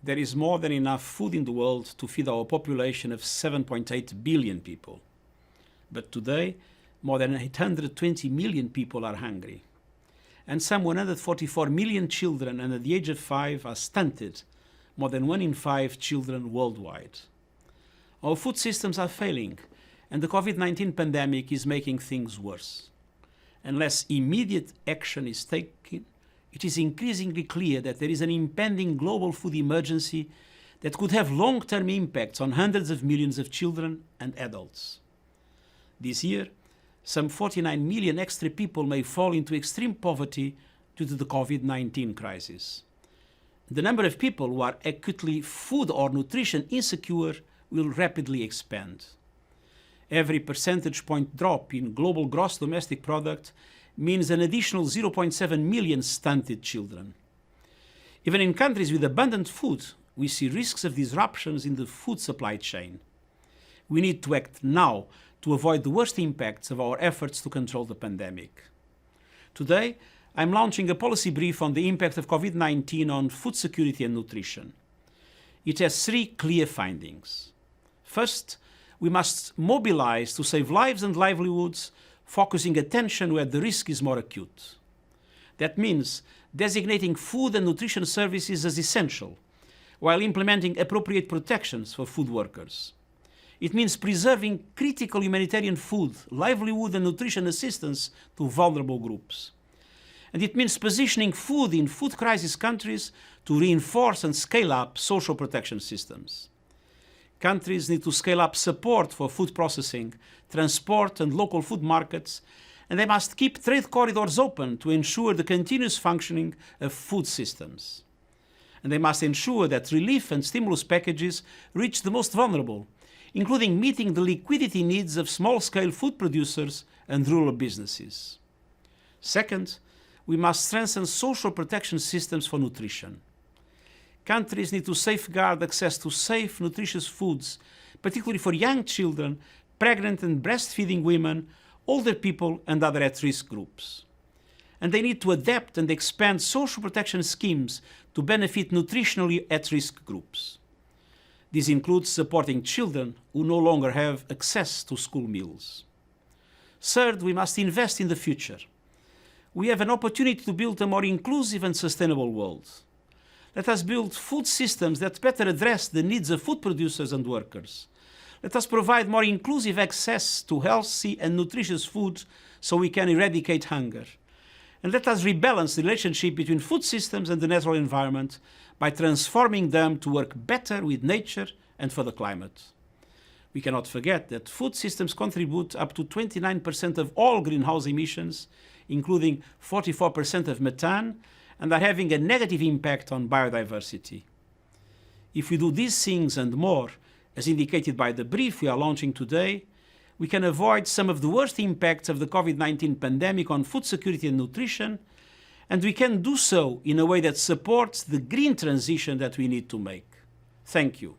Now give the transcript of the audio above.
there is more than enough food in the world to feed our population of 7.8 billion people. But today, more than 820 million people are hungry. And some 144 million children under the age of 5 are stunted, more than 1 in 5 children worldwide. Our food systems are failing, and the COVID-19 pandemic is making things worse. Unless immediate action is taken, it is increasingly clear that there is an impending global food emergency that could have long-term impacts on hundreds of millions of children and adults. This year, some 49 million extra people may fall into extreme poverty due to the COVID-19 crisis. The number of people who are acutely food or nutrition insecure will rapidly expand. Every percentage point drop in global gross domestic product means an additional 0.7 million stunted children. Even in countries with abundant food, we see risks of disruptions in the food supply chain. We need to act now to avoid the worst impacts of our efforts to control the pandemic. Today, I'm launching a policy brief on the impact of COVID-19 on food security and nutrition. It has 3 clear findings. First, we must mobilize to save lives and livelihoods, focusing attention where the risk is more acute. That means designating food and nutrition services as essential, while implementing appropriate protections for food workers. It means preserving critical humanitarian food, livelihood and nutrition assistance to vulnerable groups. And it means positioning food in food crisis countries to reinforce and scale up social protection systems. Countries need to scale up support for food processing, transport and local food markets, and they must keep trade corridors open to ensure the continuous functioning of food systems. And they must ensure that relief and stimulus packages reach the most vulnerable, including meeting the liquidity needs of small-scale food producers and rural businesses. Second, we must strengthen social protection systems for nutrition. Countries need to safeguard access to safe, nutritious foods, particularly for young children, pregnant and breastfeeding women, older people, and other at-risk groups. And they need to adapt and expand social protection schemes to benefit nutritionally at-risk groups. This includes supporting children who no longer have access to school meals. Third, we must invest in the future. We have an opportunity to build a more inclusive and sustainable world. Let us build food systems that better address the needs of food producers and workers. Let us provide more inclusive access to healthy and nutritious food so we can eradicate hunger. And let us rebalance the relationship between food systems and the natural environment by transforming them to work better with nature and for the climate. We cannot forget that food systems contribute up to 29% of all greenhouse emissions, including 44% of methane, and are having a negative impact on biodiversity. If we do these things and more, as indicated by the brief we are launching today, we can avoid some of the worst impacts of the COVID-19 pandemic on food security and nutrition, and we can do so in a way that supports the green transition that we need to make. Thank you.